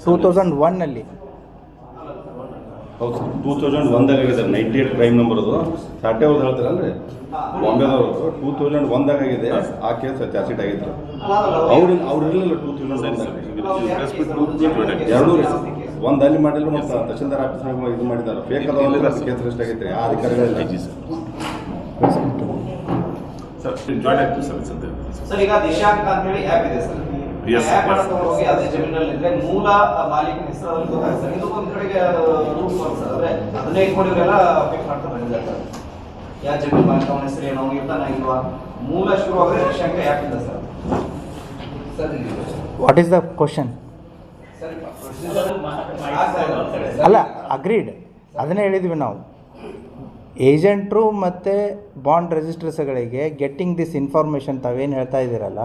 2001ನಲ್ಲಿ. ಹೌದು ಸರ್, 2001ದಾಗ ಆಗಿದೆ ಸರ್. 98 ಕ್ರೈಮ್ ನಂಬರ್ ಅದು. ಸಾಟೆ ಅವ್ರು ಹೇಳ್ತಾರಲ್ರಿ ಬಾಂಬೆದವರು, 2001ದಾಗ ಆಗಿದೆ ಆ ಕೇಸ್. ಚಾರ್ಜ್ ಶೀಟ್ ಆಗಿತ್ತು. ಅವ್ರು ಇರಲಿಲ್ಲ 2001ದಾಗ. ಒಂದು ಅಲ್ಲಿ ಮಾಡಿಲ್ಲ, ಮತ್ತು ತಹಶೀಲ್ದಾರ್ ಆಫೀಸ್ನಾಗ ಇದು ಮಾಡಿದ್ದಾರೆ. ಫೇಕ್ ಅದಾವ ಕೇಸ್ ರೆಸ್ಟ್ ಆಗೈತೆ. ಆ ಅಧಿಕಾರಿಗಳಿಲ್ಲ ಸರ್. ಜಾಯ್ನ್ ಆಗ್ತೀವಿ ಸರ್ ಸದ್ಯ. ಸರ್, ಈಗ ದಿಶಾಂಕ ಅಂತ ಹೇಳಿ ಆ್ಯಪ್ ಇದೆ ಸರ್. ಆ್ಯಪ್ ಹೋಗಿ ಅದೇ ಜಮೀನಲ್ಲಿ ಇದ್ರೆ ಮೂಲ ಮಾಲೀಕನ ಹೆಸರಲ್ಲಿ ಗೊತ್ತಾಗುತ್ತೆ ಸರ್. ಇದು ಒಂದು ಕಡೆಗೆ ರೂಲ್ಸ್ ಸರ್. ಅಂದರೆ ಅದನ್ನೇ ಇಟ್ಕೊಂಡು ಇವರೆಲ್ಲ ಫಿಕ್ಸ್ ಮಾಡ್ತಾ ಬಂದಿದ್ದಾರೆ ಸರ್. ಯಾವ ಜಮೀನು ಮಾಲೀಕ ಅವನ ಹೆಸರು ಏನೋ ಇರ್ತಾನೆ ಇಲ್ವಾ, ಮೂಲ ಶುರುವಾಗಲೇ ದಿಶಾಂಕ ಆ್ಯಪ್ ಇದೆ sir. What is the question? ಅಲ್ಲ, ಅಗ್ರೀಡ್. ಅದನ್ನೇ ಹೇಳಿದ್ವಿ ನಾವು. ಏಜೆಂಟ್ರು ಮತ್ತು ಬಾಂಡ್ ರಿಜಿಸ್ಟ್ರರ್ಸ್ಗಳಿಗೆ ಗೆಟ್ಟಿಂಗ್ ದಿಸ್ ಇನ್ಫಾರ್ಮೇಷನ್ ತಾವೇನು ಹೇಳ್ತಾ ಇದ್ದೀರಲ್ಲ,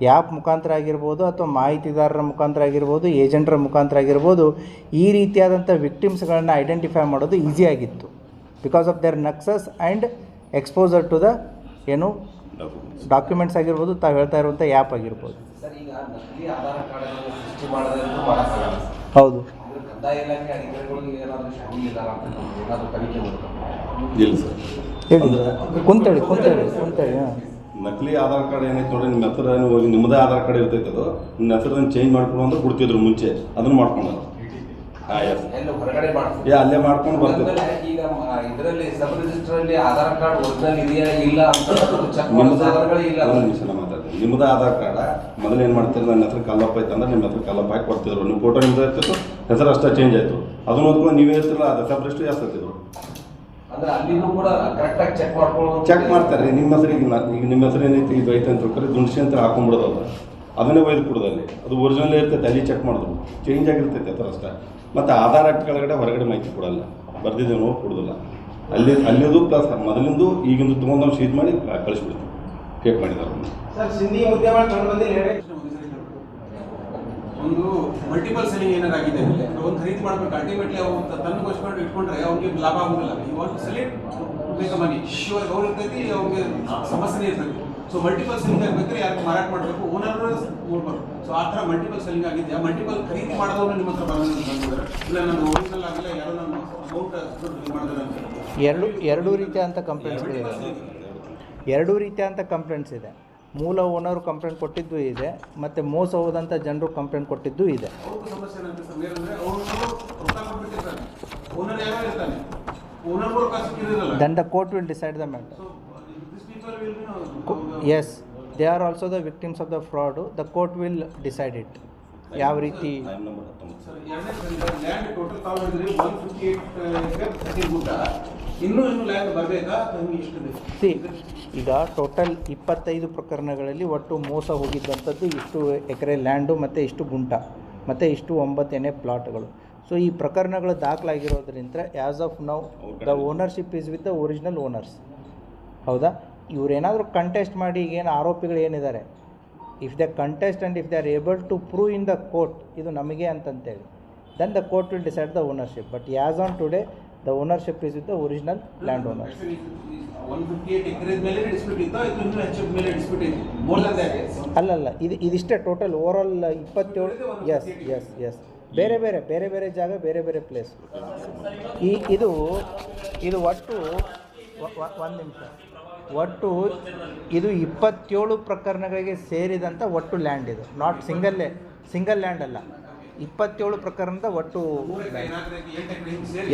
ಆ್ಯಪ್ ಮುಖಾಂತರ ಆಗಿರ್ಬೋದು ಅಥವಾ ಮಾಹಿತಿದಾರರ ಮುಖಾಂತರ ಆಗಿರ್ಬೋದು, ಏಜೆಂಟ್ರ ಮುಖಾಂತರ ಆಗಿರ್ಬೋದು, ಈ ರೀತಿಯಾದಂಥ ವಿಕ್ಟಿಮ್ಸ್ಗಳನ್ನ ಐಡೆಂಟಿಫೈ ಮಾಡೋದು ಈಸಿಯಾಗಿತ್ತು. Because of their nexus and exposure to the ಏನು ಡಾಕ್ಯುಮೆಂಟ್ಸ್ ಆಗಿರ್ಬೋದು, ತಾವು ಹೇಳ್ತಾ ಇರುವಂಥ ಆ್ಯಪ್ ಆಗಿರ್ಬೋದು. ಹೌದು. ಇಲ್ಲ ಸರ್, ಹೇಳಿ, ಕುಂತೇಳಿ. ನಕಲಿ ಆಧಾರ್ ಕಾರ್ಡ್ ಏನೈತೆ ನೋಡ್ರಿ, ನಿಮ್ಮ ಹತ್ರ ಹೋಗಿ ನಿಮ್ಮದೇ ಆಧಾರ್ ಕಾರ್ಡ್ ಇರ್ತೈತೆ, ಅದು ನಿಮ್ಮ ಹೆಸರನ್ನು ಚೇಂಜ್ ಮಾಡ್ಕೊಂಡು ಅಂದ್ರೆ ಕೊಡ್ತಿದ್ರು ಮುಂಚೆ. ಅದನ್ನು ಮಾಡ್ಕೊಂಡಾರ. ಅಲ್ಲೇ ಮಾಡ್ಕೊಂಡು ಬರ್ತಿದ್ರು. ಈಗ ಇದರಲ್ಲಿ ಸಬ್ ರಿಜಿಸ್ಟರ್ ಅಲ್ಲಿ ಆಧಾರ್ ಕಾರ್ಡ್ ಒರಿಜಿನಲ್ ಇದೆಯಾ ಇಲ್ಲ ಅಂತ ಮಾತಾಡ್ತೀವಿ. ನಿಮ್ಮದೇ ಆಧಾರ್ ಕಾರ್ಡ ಮೊದಲು ಏನು ಮಾಡ್ತೀರಿ, ನನ್ನ ಹೆಸರು ಕಲ್ಲಪ್ಪ ಐತೆ ಅಂದ್ರೆ ನಿಮ್ಮ ಹೆಸರು ಕಲ್ಲಪ್ಪ ಹಾಕಿ ಕೊಡ್ತಿದ್ರು. ನಿಮ್ಮ ಫೋಟೋ ನಿಮ್ದು ಇರ್ತಿತ್ತು, ಹೆಸರು ಅಷ್ಟೇ ಚೇಂಜ್ ಆಯಿತು. ಅದನ್ನ ಓದ್ಕೊಂಡು ನೀವೇ ಇರ್ತಿಲ್ಲ, ಅದು ಸಬ್ ರಿಜಿಸ್ಟರ್ ಜಾಸ್ತಿದ್ರು. ಅಂದ್ರೆ ಅಲ್ಲಿನೂ ಕೂಡ ಕರೆಕ್ಟಾಗಿ ಚೆಕ್ ಮಾಡ್ತಾರೆ. ನಿಮ್ಮ ಹೆಸರಿಗೆ ಈಗ ನಿಮ್ಮ ಹೆಸರು ಏನೈತಿ ಇದು ಐತೆ ಅಂತ ತಿಳ್ಕೊರಿ, ದುಂಡ್ಸಿ ಅಂತ ಹಾಕೊಂಡ್ಬಿಡೋದು. ಅದನ್ನೇ ಒಯ್ದು ಕೊಡೋದಲ್ಲಿ ಅದು ಒರಿಜಿನಲ್ ಇರ್ತೈತೆ, ಅಲ್ಲಿ ಚೆಕ್ ಮಾಡಿದ್ರು ಚೇಂಜ್ ಆಗಿರ್ತೈತೆ ಆ ಥರ ಅಷ್ಟೇ. ಮತ್ತು ಆಧಾರ್ ಆ್ಯಕ್ಟ್ ಕೆಳಗಡೆ ಹೊರಗಡೆ ಮಾಹಿತಿ ಕೊಡಲ್ಲ, ಬರ್ದಿದ್ದೇವೆ ನಾವು ಕೊಡೋದಿಲ್ಲ. ಅಲ್ಲಿದು ಪ್ಲಸ್ ಮೊದಲಿಂದು ಈಗಿಂದು ತೊಗೊಂಡು ನಾವು ಶೀಟ್ ಮಾಡಿ ಕಳಿಸ್ಬಿಡ್ತೀವಿ ಟೇಪ್ ಮಾಡಿದ್ದಾರೆ. ಸರ್ ಸಿಂಧಿ ಉದ್ಯಮ ಕಂಡು ಬಂದಿಲ್ಲ ಹೇಳಿ. ಒಂದು ಮಲ್ಟಿಪಲ್ ಸೆಲ್ಲಿಂಗ್ ಏನಾರು ಆಗಿದೆ ಒಂದು ಖರೀದಿ ಮಾಡಬೇಕು ಅಲ್ಟಿಮೇಟ್ಲಿ ಅವ್ರು ತಂದುಗೋಸ್ಕೊಂಡು ಇಟ್ಕೊಂಡ್ರೆ ಅವ್ರಿಗೆ ಲಾಭ ಆಗೋದಿಲ್ಲ. ಇವಾಗ ಸೆಲೆಕ್ಟ್ ಬೇಕ ಮನಿ ಇವಾಗ ಅವ್ರು ಇರ್ತೈತಿ ಅವ್ರಿಗೆ ಸಮಸ್ಯೆ ಇರ್ತೈತಿ. ಸೊ ಮಲ್ಟಿಪಲ್ ಸೆಲ್ಲಿಂಗ್ ಆಗಬೇಕಾದ್ರೆ ಯಾರು ಮಾರಾಟ ಮಾಡಬೇಕು ಓನರ್ ನೋಡ್ಬಾರ್ದು. ಸೊ ಆ ಥರ ಮಲ್ಟಿಪಲ್ ಸೆಲ್ಲಿಂಗ್ ಆಗಿದೆ. ಮಲ್ಟಿಪಲ್ ಖರೀದಿ ಮಾಡಿದವರು ನಿಮ್ಮ ಹತ್ರ ಬಂದಿದ್ದಾರೆ ಇಲ್ಲ ನಾನು ಒರಿಜಿನಲ್ ಆಗಿಲ್ಲ ಯಾರೋ ನನ್ನ ಅಮೌಂಟ್ ಮಾಡಿದ್ರೆ ಎರಡೂ ರೀತಿಯಾದಂಥ ಕಂಪ್ಲೇಂಟ್ಸ್ಗಳಿದೆ. ಎರಡೂ ರೀತಿಯಾದಂಥ ಕಂಪ್ಲೇಂಟ್ಸ್ ಇದೆ. ಮೂಲ ಓನರು ಕಂಪ್ಲೇಂಟ್ ಕೊಟ್ಟಿದ್ದು ಇದೆ ಮತ್ತು ಮೋಸ ಹೋದಂಥ ಜನರು ಕಂಪ್ಲೇಂಟ್ ಕೊಟ್ಟಿದ್ದು ಇದೆ. ಅವ್ರಿಗೂ ಸಮಸ್ಯೆ ಏನಂತ ಅಂದರೆ ಅವರು ರೊಕ್ಕ ಕೊಟ್ಬಿಟ್ಟಿರ್ತಾರೆ, ಓನರ್ ಯಾರೋ ಇರ್ತಾನೆ, ಓನರ್ಗೂ ರೊಕ್ಕ ಸಿಕ್ಕಿರೋದಿಲ್ಲ. Then the court will decide the matter. So these people will be Yes, they are also the victims of the fraud. The court will decide it. ಯಾವ ರೀತಿ ಸರ್ ಎರಡನೇ ಲ್ಯಾಂಡ್ ಟೋಟಲ್ ತಾವು ಹೇಳಿದ್ರಿ 158 ಗುಂಟ ಇನ್ನೂ ಲ್ಯಾಂಡ್ ಬರಬೇಕಾ ನಮಗೆ ಇಷ್ಟಿದೆ. ಈಗ ಟೋಟಲ್ 25 ಪ್ರಕರಣಗಳಲ್ಲಿ ಒಟ್ಟು ಮೋಸ ಹೋಗಿದ್ದಂಥದ್ದು ಇಷ್ಟು ಎಕರೆ ಲ್ಯಾಂಡು ಮತ್ತು ಇಷ್ಟು ಗುಂಟ ಮತ್ತು ಇಷ್ಟು 9 ಎನೆ ಪ್ಲಾಟ್ಗಳು. ಸೊ ಈ ಪ್ರಕರಣಗಳು ದಾಖಲಾಗಿರೋದ್ರಿಂದ as of now the ownership is with the original owners. ಹೌದಾ? ಇವರೇನಾದರೂ ಕಂಟೆಸ್ಟ್ ಮಾಡಿ ಈಗೇನು ಆರೋಪಿಗಳು ಏನಿದ್ದಾರೆ, if the contest and if they are able to prove in the court ಇದು ನಮಗೆ ಅಂತಂತೇಳಿ then the court will decide the ownership. But as on today the ownership is with the original land owners. 158 acre ಮೇಲೆ dispute ಇತ್ತು, ಇದು ಇನ್ನೂ ಹೆಚ್ಚು ಮೇಲೆ dispute ಇತ್ತು. ಮೋರ್ ದನ್ ದಟ್ ಅಲ್ಲಲ್ಲ, ಇದಿಷ್ಟೇ ಟೋಟಲ್ ಓವರಾಲ್ 27. ಎಸ್ ಬೇರೆ ಬೇರೆ ಜಾಗ ಬೇರೆ ಬೇರೆ ಪ್ಲೇಸ್. ಇದು ಒಟ್ಟು ಒಂದು ನಿಮಿಷ, ಒಟ್ಟು ಇದು 27 ಪ್ರಕರಣಗಳಿಗೆ ಸೇರಿದಂಥ ಒಟ್ಟು ಲ್ಯಾಂಡ್ ಇದು. ನಾಟ್ ಸಿಂಗಲ್ ಲ್ಯಾಂಡ್ ಅಲ್ಲ, 27 ಪ್ರಕರಣದ ಒಟ್ಟು.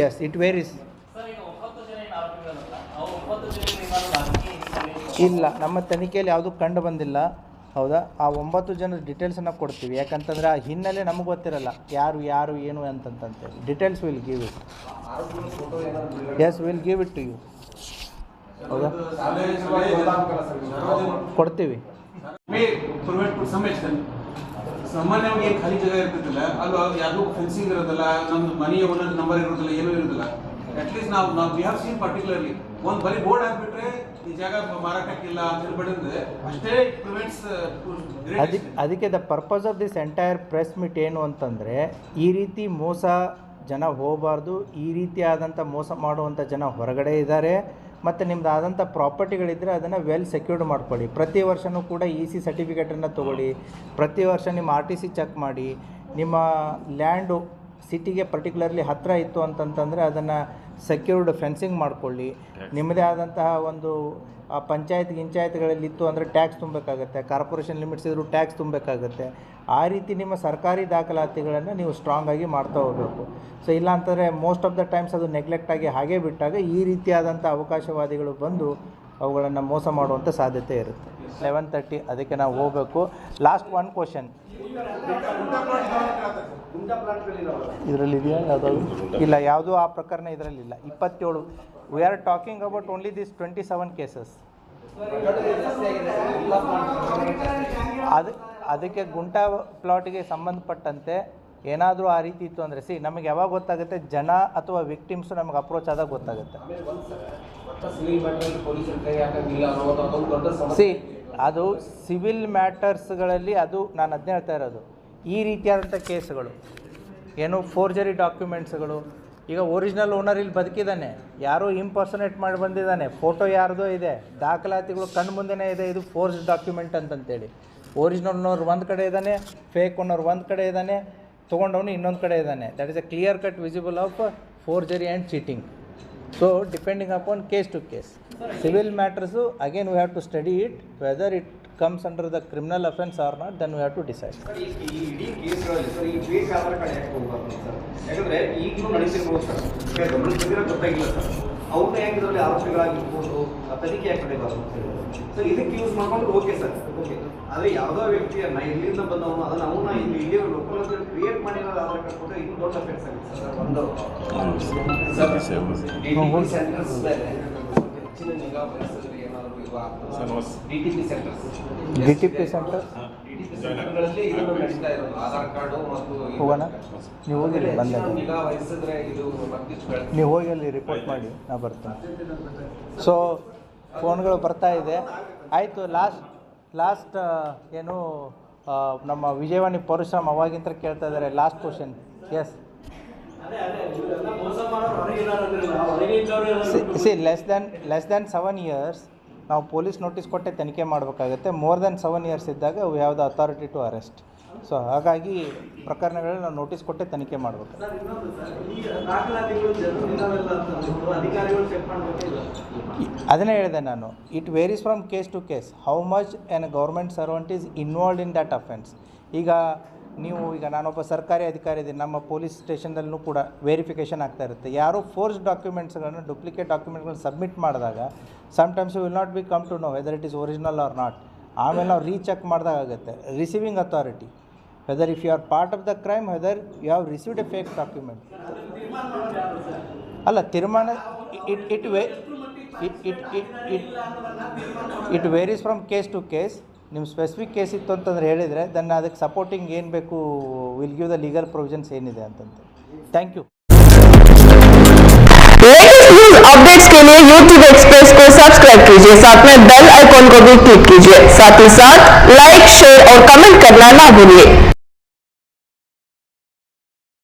Yes it varies. ಇಲ್ಲ, ನಮ್ಮ ತನಿಖೆಯಲ್ಲಿ ಯಾವುದೂ ಕಂಡು ಬಂದಿಲ್ಲ. ಹೌದಾ? ಆ 9 ಜನರ ಡೀಟೇಲ್ಸನ್ನು ಕೊಡ್ತೀವಿ. ಯಾಕಂತಂದರೆ ಆ ಹಿನ್ನೆಲೆ ನಮಗೆ ಗೊತ್ತಿರಲ್ಲ ಯಾರು ಏನು ಅಂತಂತೇಳಿ. Details will give it. Yes will give it to you. ಹೌದಾ? ಕೊಡ್ತೀವಿ. ಸಾಮಾನ್ಯವಾಗಿ ಏನು ಖಾಲಿ ಜಾಗ ಇರ್ತಿದ್ದಿಲ್ಲ ಅಲ್ವಾ, ಯಾವುದೂ ಫೆನ್ಸಿಂಗ್ ಇರೋದಿಲ್ಲ, ನಮ್ದು ಮನೆಯ ಒಂದೊಂದು ನಂಬರ್ ಇರೋದಿಲ್ಲ, ಏನೂ ಇರೋದಿಲ್ಲ. ಅಟ್ಲೀಸ್ಟ್ ನಾವು ವಿ ಹ್ಯಾವ್ ಸೀನ್ ಪರ್ಟಿಕ್ಯುಲರ್ಲಿ ಒಂದು ಬರೀ ಬೋರ್ಡ್ ಹಾಕ್ಬಿಟ್ರೆ ಈ ಜಾಗ ಮಾರಾಟಕ್ಕಿಲ್ಲ ಅಂತ ಹೇಳ್ಬಿಟ್ಟಿದ್ರೆ ಅಷ್ಟೇ ಪ್ರಿವೆಂಟ್ಸ್. ಅದಕ್ಕೆ the purpose of this entire press meet ಏನು ಅಂತಂದರೆ, ಈ ರೀತಿ ಮೋಸ ಜನ ಹೋಗಬಾರ್ದು. ಈ ರೀತಿಯಾದಂಥ ಮೋಸ ಮಾಡುವಂಥ ಜನ ಹೊರಗಡೆ ಇದ್ದಾರೆ. ಮತ್ತು ನಿಮ್ದು ಆದಂಥ ಪ್ರಾಪರ್ಟಿಗಳಿದ್ದರೆ ಅದನ್ನು ವೆಲ್ ಸೆಕ್ಯೂರ್ಡ್ ಮಾಡ್ಕೊಳ್ಳಿ. ಪ್ರತಿ ವರ್ಷವೂ ಕೂಡ EC ಸರ್ಟಿಫಿಕೇಟನ್ನು ತೊಗೊಳ್ಳಿ. ಪ್ರತಿ ವರ್ಷ ನಿಮ್ಮ RTC ಚೆಕ್ ಮಾಡಿ. ನಿಮ್ಮ ಲ್ಯಾಂಡು ಸಿಟಿಗೆ ಪರ್ಟಿಕ್ಯುಲರ್ಲಿ ಹತ್ತಿರ ಇತ್ತು ಅಂತಂತಂದರೆ ಅದನ್ನು ಸೆಕ್ಯೂರ್ಡ್ ಫೆನ್ಸಿಂಗ್ ಮಾಡ್ಕೊಳ್ಳಿ. ನಿಮ್ಮದೇ ಆದಂತಹ ಒಂದು ಪಂಚಾಯತ್ಗಳಲ್ಲಿ ಇತ್ತು ಅಂದರೆ ಟ್ಯಾಕ್ಸ್ ತುಂಬಬೇಕಾಗತ್ತೆ. ಕಾರ್ಪೊರೇಷನ್ ಲಿಮಿಟ್ಸ್ ಇದ್ದರೂ ಟ್ಯಾಕ್ಸ್ ತುಂಬಬೇಕಾಗತ್ತೆ. ಆ ರೀತಿ ನಿಮ್ಮ ಸರ್ಕಾರಿ ದಾಖಲಾತಿಗಳನ್ನು ನೀವು ಸ್ಟ್ರಾಂಗಾಗಿ ಮಾಡ್ತಾ ಹೋಗಬೇಕು. ಸೊ ಇಲ್ಲ ಅಂತಂದರೆ ಮೋಸ್ಟ್ ಆಫ್ ದ ಟೈಮ್ಸ್ ಅದು ನೆಗ್ಲೆಕ್ಟ್ ಆಗಿ ಹಾಗೇ ಬಿಟ್ಟಾಗ ಈ ರೀತಿಯಾದಂಥ ಅವಕಾಶವಾದಿಗಳು ಬಂದು ಅವುಗಳನ್ನು ಮೋಸ ಮಾಡುವಂಥ ಸಾಧ್ಯತೆ ಇರುತ್ತೆ. 11:30 ಅದಕ್ಕೆ ನಾವು ಹೋಗಬೇಕು. ಲಾಸ್ಟ್ ಒನ್ ಕ್ವಶನ್ ಇದರಲ್ಲಿ ಇದೆಯಾ? ಯಾವುದಾದ್ರು ಇಲ್ಲ, ಯಾವುದೂ ಆ ಪ್ರಕರಣ ಇದರಲ್ಲಿಲ್ಲ. 27. We are talking about only this 27 cases. ಅದಕ್ಕೆ ಗುಂಟಾ ಪ್ಲಾಟಿಗೆ ಸಂಬಂಧಪಟ್ಟಂತೆ ಏನಾದರೂ ಆ ರೀತಿ ಇತ್ತು ಅಂದರೆ ನಮಗೆ ಯಾವಾಗ ಗೊತ್ತಾಗುತ್ತೆ, ಜನ ಅಥವಾ ವಿಕ್ಟಿಮ್ಸು ನಮಗೆ ಅಪ್ರೋಚ್ ಆದಾಗ ಗೊತ್ತಾಗುತ್ತೆ. ಅದು ಸಿವಿಲ್ ಮ್ಯಾಟರ್ಸ್ಗಳಲ್ಲಿ ಅದು ನಾನು ಅದನ್ನೇ ಹೇಳ್ತಾ ಇರೋದು. ಈ ರೀತಿಯಾದಂಥ ಕೇಸ್ಗಳು ಏನು ಫೋರ್ಜರಿ ಡಾಕ್ಯುಮೆಂಟ್ಸ್ಗಳು, ಈಗ ಒರಿಜಿನಲ್ ಓನರ್ ಇಲ್ಲಿ ಬದುಕಿದ್ದಾನೆ, ಯಾರೋ ಇಂಪರ್ಸನೇಟ್ ಮಾಡಿ ಬಂದಿದ್ದಾನೆ, ಫೋಟೋ ಯಾರ್ದೋ ಇದೆ, ದಾಖಲಾತಿಗಳು ಕಣ್ಣು ಮುಂದೆನೇ ಇದೆ, ಇದು ಫೋರ್ಜ್ ಡಾಕ್ಯುಮೆಂಟ್ ಅಂತಂತೇಳಿ. ಒರಿಜಿನಲ್ ಓನರ್ ಒಂದು ಕಡೆ ಇದ್ದಾನೆ, ಫೇಕ್ ಓನರ್ ಒಂದು ಕಡೆ ಇದ್ದಾನೆ, ತೊಗೊಂಡವನು ಇನ್ನೊಂದು ಕಡೆ ಇದ್ದಾನೆ. That is a clear cut visible of forgery and cheating. So depending upon case to case. Civil matters again we have to study it whether it comes under the criminal offense or not, then we have to decide. Sir ಈ ಇಡೀ ಕೇಸ್ಗಳಲ್ಲಿ sir ಈ fake Aadhaar card ಯಾಕೆ ಹೋಗ್ಬಾರ್ದು sir? ಯಾಕಂದರೆ ಈಗಲೂ ನಡೆಸಿರ್ಬೋದು sir, ಗಮನಿಸಿದ್ರೆ ಗೊತ್ತಾಗಿಲ್ಲ sir. ಅವ್ರನ್ನ ಹೆಂಗೆ ಇದರಲ್ಲಿ ಆರೋಪಿಗಳಾಗಿರ್ಬೋದು, ತನಿಖೆ ಯಾಕೆ ನಡೆಯಬಾರ್ದು ಸರ್? ಇದಕ್ಕೆ ಯೂಸ್ ಮಾಡ್ಕೊಂಡು ಓಕೆ ಸರ್, ಓಕೆ. ಆದರೆ ಯಾವುದೋ ವ್ಯಕ್ತಿಯನ್ನ ಇಲ್ಲಿಂದ ಬಂದವನು ಅದನ್ನು ಅವನ್ನ ಇಲ್ಲಿ ಲೋಕಲ್ ಕ್ರಿಯೇಟ್ ಮಾಡಿರೋ ಆಧಾರ್ ಕಾರ್ಡ್ ಕೊಟ್ಟರೆ ಇನ್ನೂ ದೊಡ್ಡ ಅಫೆನ್ಸ್ ಆಗುತ್ತೆ ಸರ್. ಒಂದು ಸೆಂಟರ್ಸ್ ಹೆಚ್ಚಿನ ನಿಗಾ ವಹಿಸಿದ್ರೆ ಏನಾದರೂ DTP ಸೆಂಟರ್ ಗಳಲ್ಲಿ ಇದು ನಡೀತಾ ಇರೋದು ಆಧಾರ್ ಕಾರ್ಡು ಮತ್ತು ಹೋಗೋಣ ನೀವು ಹೋಗಿ ಅಲ್ಲಿ ಬಂದಾಗ ನಿಗಾ ವಹಿಸಿದ್ರೆ ಇದು ಮತ್ತಿಷ್ಟು ನೀವು ಹೋಗಿ ಅಲ್ಲಿ ರಿಪೋರ್ಟ್ ಮಾಡಿ ನಾ ಬರ್ತೇನೆ. ಸೊ ಫೋನ್ಗಳು ಬರ್ತಾ ಇದೆ. ಆಯಿತು, ಲಾಸ್ಟ್ ಏನು ನಮ್ಮ ವಿಜಯವಾಣಿ ಪರಶುರಾಮ್ ಅವಾಗಿಂತ ಕೇಳ್ತಾ ಇದ್ದಾರೆ. Last question. S C less than 7 years ನಾವು ಪೊಲೀಸ್ ನೋಟಿಸ್ ಕೊಟ್ಟೆ ತನಿಖೆ ಮಾಡಬೇಕಾಗುತ್ತೆ. ಮೋರ್ ದ್ಯಾನ್ 7 years ಇದ್ದಾಗ we have the authority to arrest. So ಹಾಗಾಗಿ ಪ್ರಕರಣಗಳಲ್ಲಿ ನಾವು ನೋಟಿಸ್ ಕೊಟ್ಟೆ ತನಿಖೆ ಮಾಡಬೇಕು. ಅದನ್ನೇ ಹೇಳಿದೆ ನಾನು. It varies from case to case how much an government servant is involved in that offence. ಈಗ ನಾನೊಬ್ಬ ಸರ್ಕಾರಿ ಅಧಿಕಾರಿ ಇದ್ದೀನಿ, ನಮ್ಮ ಪೊಲೀಸ್ ಸ್ಟೇಷನ್ದಲ್ಲೂ ಕೂಡ ವೆರಿಫಿಕೇಷನ್ ಆಗ್ತಾ ಇರುತ್ತೆ. ಯಾರೋ ಫೋರ್ಸ್ ಡಾಕ್ಯುಮೆಂಟ್ಸ್ಗಳನ್ನು ಡೂಪ್ಲಿಕೇಟ್ ಡಾಕ್ಯುಮೆಂಟ್ಗಳನ್ನ ಸಬ್ಮಿಟ್ ಮಾಡಿದಾಗ sometimes you will not be come to know whether it is original or not. ಆಮೇಲೆ ನಾವು ರೀಚೆಕ್ ಮಾಡಿದಾಗ ಆಗುತ್ತೆ. Receiving authority whether if you are part of the crime whether you have received a fake document. ಅಲ್ಲ, ತೀರ್ಮಾನ it varies from case to case. ನಿಮ್ಮ specific case ಇತ್ತು ಅಂತಂದ್ರೆ ಹೇಳಿದರೆ ದೆನ್ ಅದಕ್ಕೆ ಸಪೋರ್ಟಿಂಗ್ ಏನು ಬೇಕು will give the legal provisions ಏನಿದೆ ಅಂತಂತ. Thank you. Latest news updates के लिए YouTube एक्सप्रेस को सब्सक्राइब कीजिए, साथ में बेल आइकॉन को भी क्लिक कीजिए। साथ ही साथ लाइक, शेयर और कमेंट करना ना भूलिए।